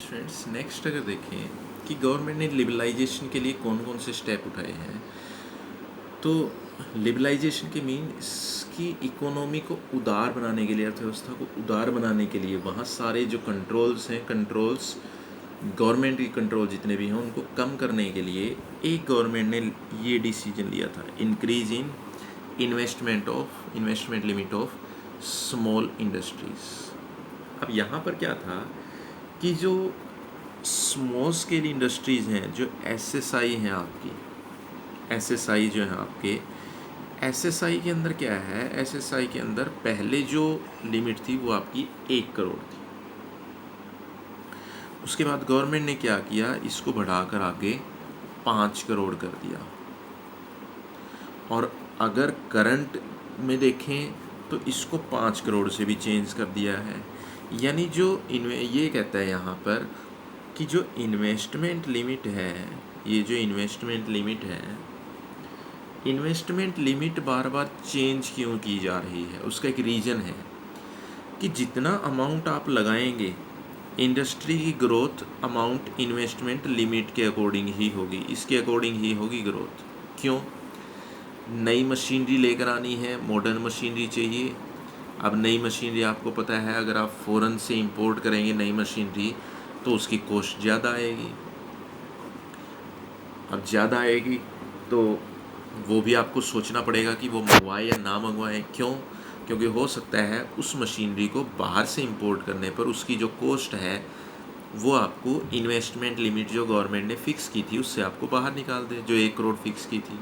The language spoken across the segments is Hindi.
फ्रेंड्स, नेक्स्ट अगर देखें कि गवर्नमेंट ने लिबरलाइजेशन के लिए कौन कौन से स्टेप उठाए हैं, तो लिबरलाइजेशन के मीन इसकी इकोनॉमी को उदार बनाने के लिए, अर्थव्यवस्था को उदार बनाने के लिए वहाँ सारे जो कंट्रोल्स गवर्नमेंट के कंट्रोल जितने भी हैं उनको कम करने के लिए एक गवर्नमेंट ने ये डिसीजन लिया था, increase in investment limit of small industries. अब यहाँ पर क्या था कि जो स्मॉल स्केल इंडस्ट्रीज़ हैं, जो एसएसआई हैं आपकी, एसएसआई जो हैं आपके, एसएसआई के अंदर क्या है, एसएसआई के अंदर पहले जो लिमिट थी वो आपकी 1 करोड़ थी। उसके बाद गवर्नमेंट ने क्या किया, इसको बढ़ाकर आगे 5 करोड़ कर दिया। और अगर करंट में देखें तो इसको 5 करोड़ से भी चेंज कर दिया है। यानी जो ये कहता है यहाँ पर कि जो इन्वेस्टमेंट लिमिट है, ये जो इन्वेस्टमेंट लिमिट बार बार चेंज क्यों की जा रही है, उसका एक रीज़न है कि जितना अमाउंट आप लगाएंगे इंडस्ट्री की ग्रोथ अमाउंट इन्वेस्टमेंट लिमिट के अकॉर्डिंग ही होगी, इसके अकॉर्डिंग ही होगी ग्रोथ। क्यों? नई मशीनरी लेकर आनी है, मॉडर्न मशीनरी चाहिए। अब नई मशीनरी आपको पता है, अगर आप फ़ॉरेन से इंपोर्ट करेंगे नई मशीनरी तो उसकी कॉस्ट ज़्यादा आएगी। अब ज़्यादा आएगी तो वो भी आपको सोचना पड़ेगा कि वो मंगवाए या ना मंगवाएं। क्यों? क्योंकि हो सकता है उस मशीनरी को बाहर से इंपोर्ट करने पर उसकी जो कॉस्ट है वो आपको इन्वेस्टमेंट लिमिट जो गवर्नमेंट ने फ़िक्स की थी उससे आपको बाहर निकाल दे, जो 1 करोड़ फिक्स की थी।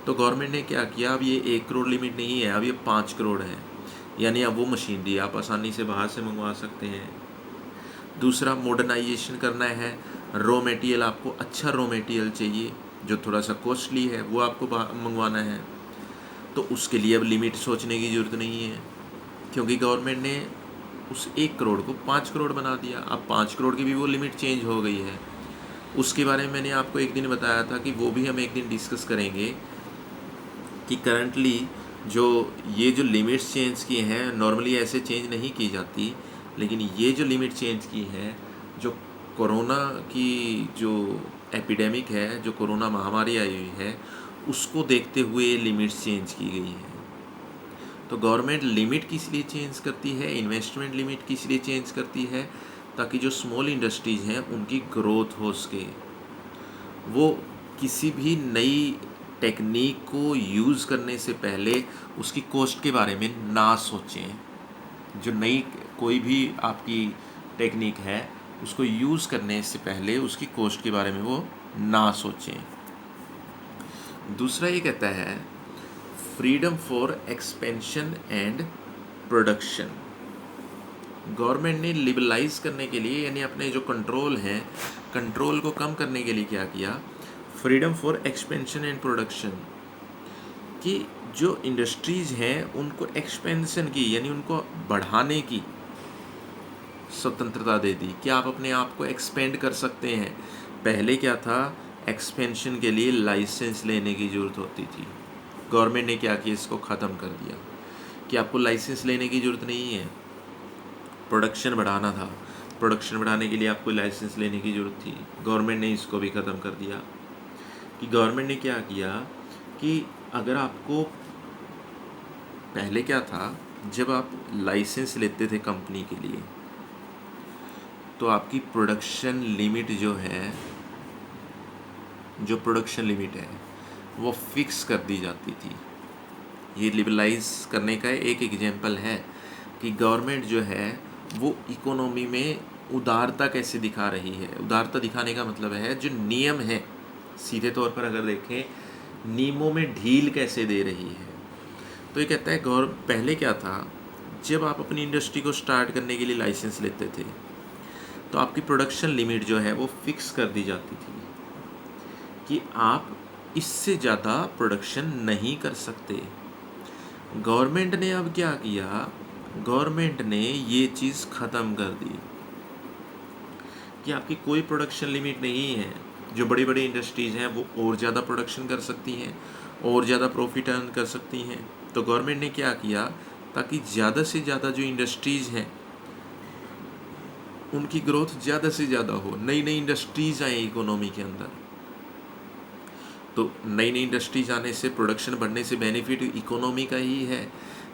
तो गवर्नमेंट ने क्या किया, अब ये 1 करोड़ लिमिट नहीं है, अब ये 5 करोड़ है। यानी अब वो मशीनरी आप आसानी से बाहर से मंगवा सकते हैं। दूसरा, मॉडर्नाइजेशन करना है, रॉ मटेरियल आपको अच्छा रॉ मटेरियल चाहिए जो थोड़ा सा कॉस्टली है, वो आपको मंगवाना है। तो उसके लिए अब लिमिट सोचने की ज़रूरत नहीं है, क्योंकि गवर्नमेंट ने उस 1 करोड़ को 5 करोड़ बना दिया। अब 5 करोड़ की भी वो लिमिट चेंज हो गई है। उसके बारे में मैंने आपको एक दिन बताया था कि वो भी हम एक दिन डिस्कस करेंगे कि करंटली ये जो लिमिट्स चेंज की हैं, नॉर्मली ऐसे चेंज नहीं की जाती, लेकिन ये जो लिमिट चेंज की है, जो कोरोना की जो एपिडेमिक है, जो कोरोना महामारी आई हुई है, उसको देखते हुए ये लिमिट्स चेंज की गई हैं। तो गवर्नमेंट लिमिट किस लिए चेंज करती है, इन्वेस्टमेंट लिमिट किस लिए चेंज करती है, ताकि जो स्मॉल इंडस्ट्रीज़ हैं उनकी ग्रोथ हो सके। वो किसी भी नई टेक्निक को यूज़ करने से पहले उसकी कॉस्ट के बारे में ना सोचें। जो नई कोई भी आपकी टेक्निक है उसको यूज़ करने से पहले उसकी कॉस्ट के बारे में वो ना सोचें। दूसरा ये कहता है freedom for expansion and production. Government ने लिबरलाइज करने के लिए, यानी अपने जो कंट्रोल हैं, कंट्रोल को कम करने के लिए क्या किया, freedom for expansion and production, कि जो इंडस्ट्रीज़ हैं उनको एक्सपेंशन की, यानी उनको बढ़ाने की स्वतंत्रता दे दी कि आप अपने आप को एक्सपेंड कर सकते हैं। पहले क्या था, एक्सपेंशन के लिए लाइसेंस लेने की ज़रूरत होती थी। गवर्नमेंट ने क्या किया, इसको ख़त्म कर दिया कि आपको लाइसेंस लेने की ज़रूरत नहीं है। प्रोडक्शन बढ़ाना था, प्रोडक्शन बढ़ाने के लिए आपको लाइसेंस लेने की ज़रूरत थी, गवर्नमेंट ने इसको भी ख़त्म कर दिया। कि गवर्नमेंट ने क्या किया कि अगर आपको पहले क्या था, जब आप लाइसेंस लेते थे कंपनी के लिए तो आपकी प्रोडक्शन लिमिट जो प्रोडक्शन लिमिट है वो फिक्स कर दी जाती थी। ये लिबरलाइज करने का एक एग्जांपल है कि गवर्नमेंट जो है वो इकोनॉमी में उदारता कैसे दिखा रही है। उदारता दिखाने का मतलब है जो नियम है, सीधे तौर पर अगर देखें, नियमों में ढील कैसे दे रही है। तो ये कहता है पहले क्या था, जब आप अपनी इंडस्ट्री को स्टार्ट करने के लिए लाइसेंस लेते थे तो आपकी प्रोडक्शन लिमिट जो है वो फिक्स कर दी जाती थी कि आप इससे ज़्यादा प्रोडक्शन नहीं कर सकते। गवर्नमेंट ने अब क्या किया, गवर्नमेंट ने ये चीज़ ख़त्म कर दी कि आपकी कोई प्रोडक्शन लिमिट नहीं है। जो बड़ी बड़ी इंडस्ट्रीज़ हैं वो और ज़्यादा प्रोडक्शन कर सकती हैं, और ज़्यादा प्रॉफिट अर्न कर सकती हैं। तो गवर्नमेंट ने क्या किया, ताकि ज़्यादा से ज़्यादा जो इंडस्ट्रीज़ हैं उनकी ग्रोथ ज़्यादा से ज़्यादा हो, नई नई इंडस्ट्रीज़ आए इकोनॉमी के अंदर। तो नई नई इंडस्ट्रीज आने से, प्रोडक्शन बढ़ने से बेनिफिट इकोनॉमी का ही है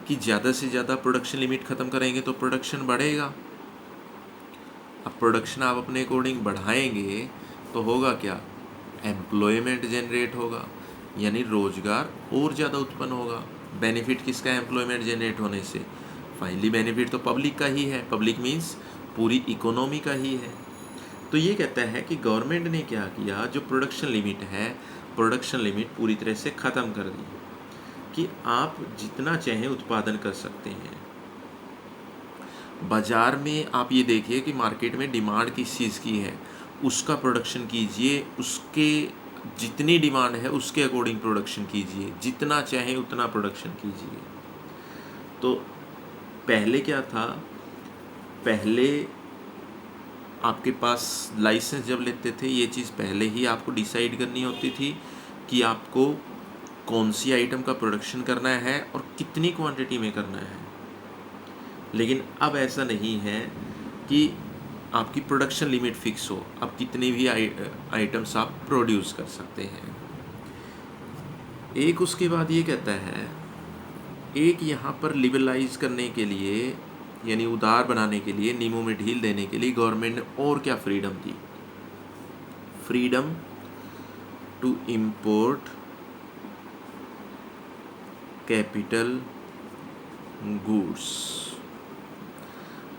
कि ज़्यादा से ज़्यादा प्रोडक्शन लिमिट ख़त्म करेंगे तो प्रोडक्शन बढ़ेगा। अब प्रोडक्शन आप अपने अकॉर्डिंग बढ़ाएंगे तो होगा क्या, एम्प्लॉयमेंट जनरेट होगा, यानी रोज़गार और ज़्यादा उत्पन्न होगा। बेनिफिट किसका है एम्प्लॉयमेंट जनरेट होने से? फाइनली बेनिफिट तो पब्लिक का ही है, पब्लिक मीन्स पूरी इकोनॉमी का ही है। तो ये कहता है कि गवर्नमेंट ने क्या किया, जो प्रोडक्शन लिमिट है, प्रोडक्शन लिमिट पूरी तरह से ख़त्म कर दी कि आप जितना चाहें उत्पादन कर सकते हैं। बाज़ार में आप ये देखिए कि मार्केट में डिमांड किस चीज़ की है, उसका प्रोडक्शन कीजिए, उसके जितनी डिमांड है उसके अकॉर्डिंग प्रोडक्शन कीजिए, जितना चाहें उतना प्रोडक्शन कीजिए। तो पहले क्या था, पहले आपके पास लाइसेंस जब लेते थे, ये चीज़ पहले ही आपको डिसाइड करनी होती थी कि आपको कौन सी आइटम का प्रोडक्शन करना है और कितनी क्वांटिटी में करना है। लेकिन अब ऐसा नहीं है कि आपकी प्रोडक्शन लिमिट फिक्स हो, अब कितने भी आइटम्स आप प्रोड्यूस कर सकते हैं। एक उसके बाद ये कहता है, एक यहाँ पर लिबरलाइज करने के लिए, यानी उदार बनाने के लिए, नियमों में ढील देने के लिए गवर्नमेंट ने और क्या फ्रीडम दी, freedom to import capital goods.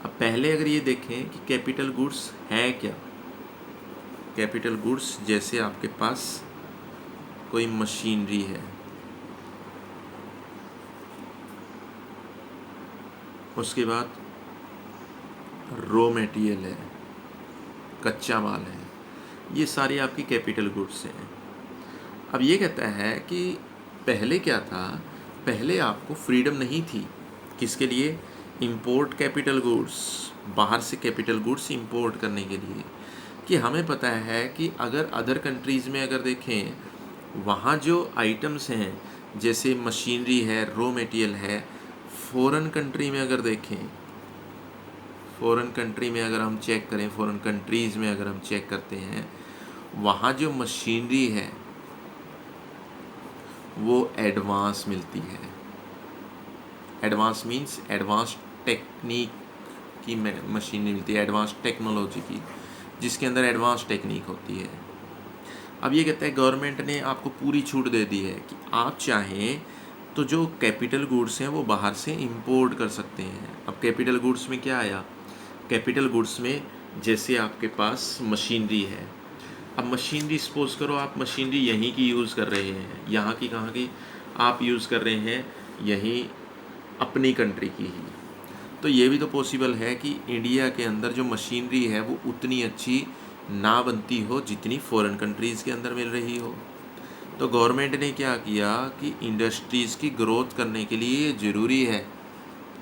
अब पहले अगर ये देखें कि कैपिटल गुड्स है क्या, कैपिटल गुड्स जैसे आपके पास कोई मशीनरी है, उसके बाद रॉ मटेरियल है, कच्चा माल है, ये सारी आपकी कैपिटल गुड्स हैं। अब ये कहता है कि पहले क्या था, पहले आपको फ्रीडम नहीं थी, किसके लिए, इंपोर्ट कैपिटल गुड्स, बाहर से कैपिटल गुड्स इंपोर्ट करने के लिए। कि हमें पता है कि अगर अदर कंट्रीज़ में अगर देखें, वहाँ जो आइटम्स हैं जैसे मशीनरी है, रॉ मटेरियल है, फ़ॉरेन कंट्री में अगर देखें, फ़ॉरेन कंट्री में अगर हम चेक करें, फ़ॉरेन कंट्रीज़ में अगर हम चेक करते हैं, वहाँ जो मशीनरी है वो एडवांस मिलती है। एडवांस मीन्स एडवांस टेक्निक की मशीनरी मिलती है, एडवांस टेक्नोलॉजी की, जिसके अंदर एडवांस टेक्निक होती है। अब ये कहता है गवर्नमेंट ने आपको पूरी छूट दे दी है कि आप चाहें तो जो कैपिटल गुड्स हैं वो बाहर से इंपोर्ट कर सकते हैं। अब कैपिटल गुड्स में क्या आया, कैपिटल गुड्स में जैसे आपके पास मशीनरी है, अब मशीनरी सपोज करो आप मशीनरी यहीं की यूज़ कर रहे हैं, यहाँ की कहाँ की आप यूज़ कर रहे हैं, यहीं अपनी कंट्री की ही। तो ये भी तो पॉसिबल है कि इंडिया के अंदर जो मशीनरी है वो उतनी अच्छी ना बनती हो जितनी फ़ॉरेन कंट्रीज़ के अंदर मिल रही हो। तो गवर्नमेंट ने क्या किया कि इंडस्ट्रीज़ की ग्रोथ करने के लिए ज़रूरी है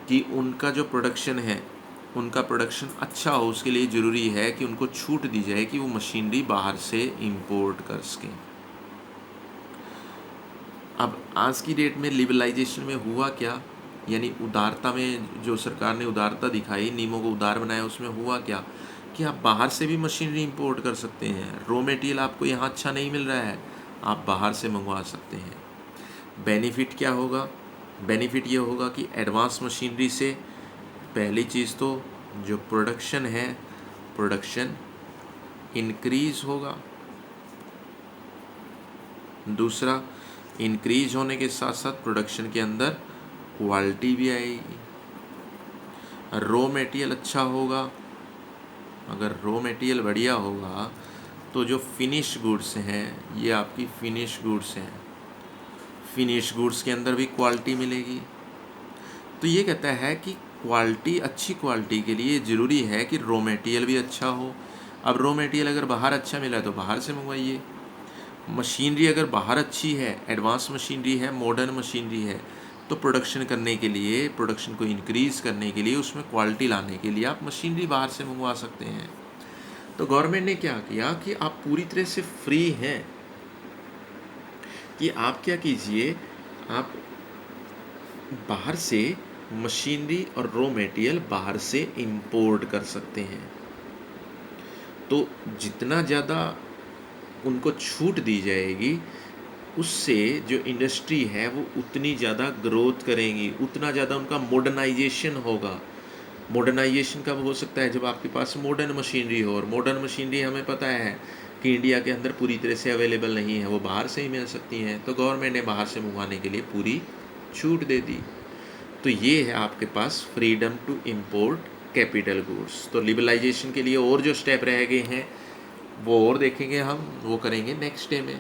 कि उनका जो प्रोडक्शन है, उनका प्रोडक्शन अच्छा हो, उसके लिए ज़रूरी है कि उनको छूट दी जाए कि वो मशीनरी बाहर से इंपोर्ट कर सकें। अब आज की डेट में लिबरलाइजेशन में हुआ क्या, यानी उदारता में जो सरकार ने उदारता दिखाई, नियमों को उदार बनाया, उसमें हुआ क्या कि आप बाहर से भी मशीनरी इंपोर्ट कर सकते हैं। रॉ मटेरियल आपको यहाँ अच्छा नहीं मिल रहा है, आप बाहर से मंगवा सकते हैं। बेनिफिट क्या होगा, बेनिफिट ये होगा कि एडवांस मशीनरी से पहली चीज़ तो जो प्रोडक्शन है, प्रोडक्शन इंक्रीज़ होगा। दूसरा, इंक्रीज होने के साथ साथ प्रोडक्शन के अंदर क्वालिटी भी आएगी। रॉ मटेरियल अच्छा होगा, अगर रॉ मटेरियल बढ़िया होगा तो जो फिनिश गुड्स हैं, ये आपकी फिनिश गुड्स हैं, फिनिश गुड्स के अंदर भी क्वालिटी मिलेगी। तो ये कहता है कि क्वालिटी, अच्छी क्वालिटी के लिए ज़रूरी है कि रॉ मटेरियल भी अच्छा हो। अब रॉ मटेरियल अगर बाहर अच्छा मिला तो बाहर से मंगवाइए। मशीनरी अगर बाहर अच्छी है, एडवांस मशीनरी है, मॉडर्न मशीनरी है, तो प्रोडक्शन करने के लिए, प्रोडक्शन को इंक्रीज़ करने के लिए, उसमें क्वालिटी लाने के लिए आप मशीनरी बाहर से मंगवा सकते हैं। तो गवर्नमेंट ने क्या किया कि आप पूरी तरह से फ्री हैं कि आप क्या कीजिए, आप बाहर से मशीनरी और रॉ मटेरियल बाहर से इंपोर्ट कर सकते हैं। तो जितना ज़्यादा उनको छूट दी जाएगी, उससे जो इंडस्ट्री है वो उतनी ज़्यादा ग्रोथ करेंगी, उतना ज़्यादा उनका मॉडर्नाइजेशन होगा। मॉडर्नाइजेशन कब हो सकता है? जब आपके पास मॉडर्न मशीनरी हो, और मॉडर्न मशीनरी हमें पता है कि इंडिया के अंदर पूरी तरह से अवेलेबल नहीं है, वो बाहर से ही मिल सकती हैं। तो गवर्नमेंट ने बाहर से मंगवाने के लिए पूरी छूट दे दी। तो ये है आपके पास freedom to import capital goods. तो लिबरलाइजेशन के लिए और जो स्टेप रह गए हैं वो और देखेंगे हम, वो करेंगे नेक्स्ट डे में।